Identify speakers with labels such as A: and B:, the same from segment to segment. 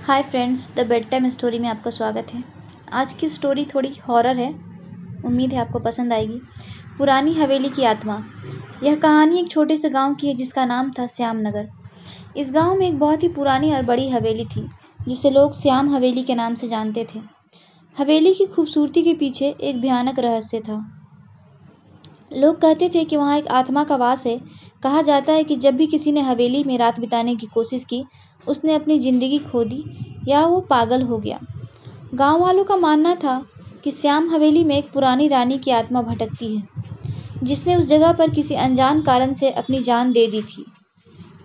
A: Hi friends, the bed time story में आपका स्वागत है। आज की स्टोरी थोड़ी हॉरर है। उम्मीद है आपको पसंद आएगी। पुरानी हवेली की आत्मा। यह कहानी एक छोटे से गांव की है जिसका नाम था श्यामनगर। इस गांव में एक बहुत ही पुरानी और बड़ी हवेली थी जिसे लोग श्याम हवेली के नाम से जानते थे। हवेली की खूबसूरती के पीछे एक भयानक रहस्य था। लोग कहते थे कि वहाँ एक आत्मा का वास है। कहा जाता है कि जब भी किसी ने हवेली में रात बिताने की कोशिश की, उसने अपनी जिंदगी खो दी या वो पागल हो गया। गांव वालों का मानना था कि श्याम हवेली में एक पुरानी रानी की आत्मा भटकती है, जिसने उस जगह पर किसी अनजान कारण से अपनी जान दे दी थी।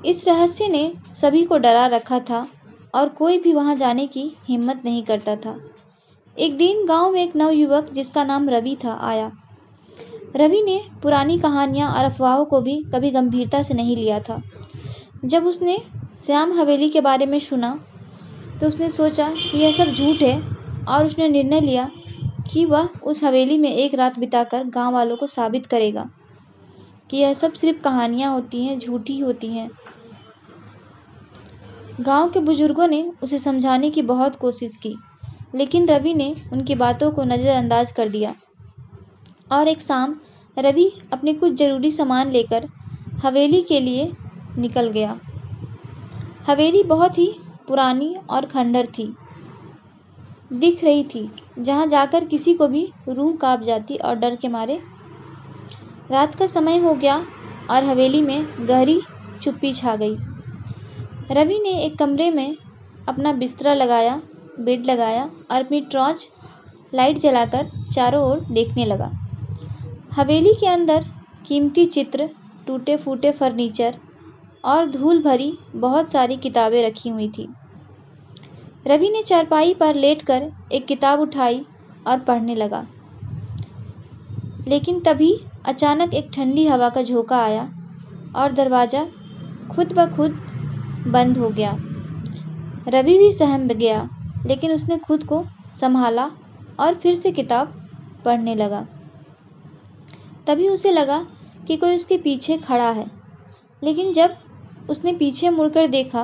A: इस रहस्य ने सभी को डरा रखा था और कोई भी वहां जाने की हिम्मत नहीं करता था। एक दिन गांव में एक नवयुवक जिसका नाम रवि था आया। रवि ने पुरानी कहानियां और अफवाहों को भी कभी गंभीरता से नहीं लिया था। जब उसने श्याम हवेली के बारे में सुना तो उसने सोचा कि यह सब झूठ है और उसने निर्णय लिया कि वह उस हवेली में एक रात बिताकर गांव वालों को साबित करेगा कि यह सब सिर्फ कहानियां होती हैं, झूठी होती हैं। गांव के बुजुर्गों ने उसे समझाने की बहुत कोशिश की, लेकिन रवि ने उनकी बातों को नज़रअंदाज कर दिया। और एक शाम रवि अपने कुछ ज़रूरी सामान लेकर हवेली के लिए निकल गया। हवेली बहुत ही पुरानी और खंडर थी दिख रही थी, जहां जाकर किसी को भी रूह कांप जाती और डर के मारे। रात का समय हो गया और हवेली में गहरी चुप्पी छा गई। रवि ने एक कमरे में अपना बिस्तरा लगाया, बेड लगाया और अपनी टॉर्च लाइट जलाकर चारों ओर देखने लगा। हवेली के अंदर कीमती चित्र, टूटे फूटे फर्नीचर और धूल भरी बहुत सारी किताबें रखी हुई थी। रवि ने चारपाई पर लेटकर एक किताब उठाई और पढ़ने लगा, लेकिन तभी अचानक एक ठंडी हवा का झोंका आया और दरवाज़ा खुद ब खुद बंद हो गया। रवि भी सहम गया, लेकिन उसने खुद को संभाला और फिर से किताब पढ़ने लगा। तभी उसे लगा कि कोई उसके पीछे खड़ा है, लेकिन जब उसने पीछे मुड़कर देखा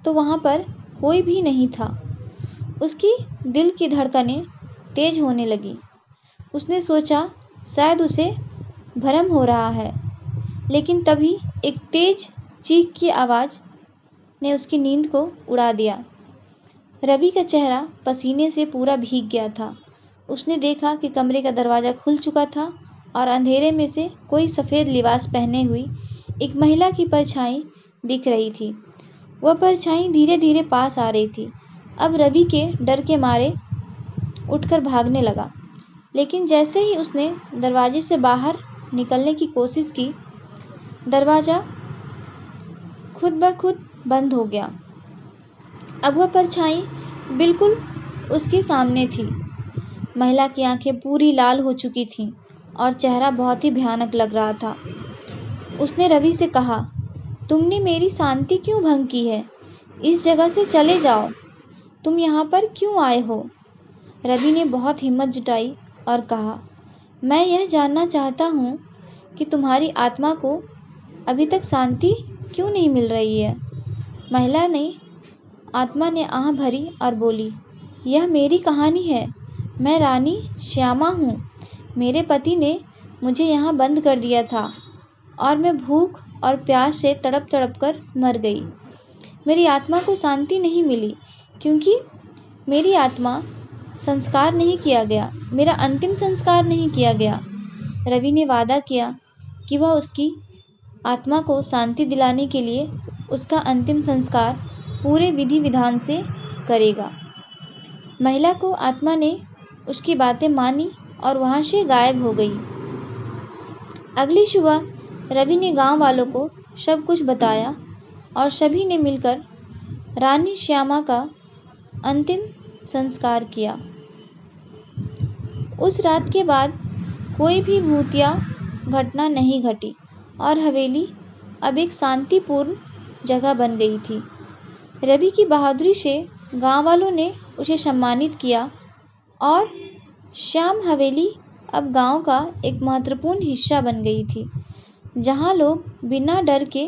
A: तो वहाँ पर कोई भी नहीं था। उसकी दिल की धड़कनें तेज होने लगी। उसने सोचा शायद उसे भ्रम हो रहा है, लेकिन तभी एक तेज चीख की आवाज़ ने उसकी नींद को उड़ा दिया। रवि का चेहरा पसीने से पूरा भीग गया था। उसने देखा कि कमरे का दरवाज़ा खुल चुका था और अंधेरे में से कोई सफ़ेद लिबास पहने हुई एक महिला की परछाई दिख रही थी। वह परछाई धीरे धीरे पास आ रही थी। अब रवि के डर के मारे उठकर भागने लगा, लेकिन जैसे ही उसने दरवाजे से बाहर निकलने की कोशिश की, दरवाज़ा खुद ब खुद बंद हो गया। अब वह परछाई बिल्कुल उसके सामने थी। महिला की आंखें पूरी लाल हो चुकी थीं और चेहरा बहुत ही भयानक लग रहा था। उसने रवि से कहा, तुमने मेरी शांति क्यों भंग की है? इस जगह से चले जाओ। तुम यहाँ पर क्यों आए हो? रवि ने बहुत हिम्मत जुटाई और कहा, मैं यह जानना चाहता हूँ कि तुम्हारी आत्मा को अभी तक शांति क्यों नहीं मिल रही है। आत्मा ने आह भरी और बोली, यह मेरी कहानी है। मैं रानी श्यामा हूँ। मेरे पति ने मुझे यहाँ बंद कर दिया था और मैं भूख और प्यास से तड़प तड़प कर मर गई। मेरी आत्मा को शांति नहीं मिली क्योंकि मेरी आत्मा संस्कार नहीं किया गया, मेरा अंतिम संस्कार नहीं किया गया। रवि ने वादा किया कि वह उसकी आत्मा को शांति दिलाने के लिए उसका अंतिम संस्कार पूरे विधि विधान से करेगा। महिला को आत्मा ने उसकी बातें मानी और वहाँ से गायब हो गई। अगली सुबह रवि ने गांव वालों को सब कुछ बताया और सभी ने मिलकर रानी श्यामा का अंतिम संस्कार किया। उस रात के बाद कोई भी भूतिया घटना नहीं घटी और हवेली अब एक शांतिपूर्ण जगह बन गई थी। रवि की बहादुरी से गांव वालों ने उसे सम्मानित किया और श्याम हवेली अब गांव का एक महत्वपूर्ण हिस्सा बन गई थी, जहां लोग बिना डर के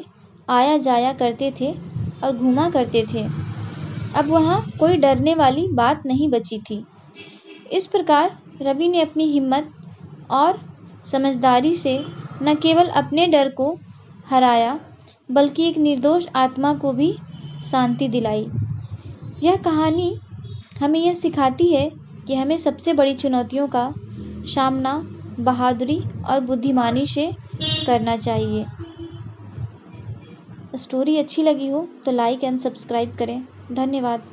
A: आया जाया करते थे और घूमा करते थे। अब वहाँ कोई डरने वाली बात नहीं बची थी। इस प्रकार रवि ने अपनी हिम्मत और समझदारी से न केवल अपने डर को हराया बल्कि एक निर्दोष आत्मा को भी शांति दिलाई। यह कहानी हमें यह सिखाती है कि हमें सबसे बड़ी चुनौतियों का सामना बहादुरी और बुद्धिमानी से करना चाहिए। स्टोरी अच्छी लगी हो तो लाइक एंड सब्सक्राइब करें। धन्यवाद।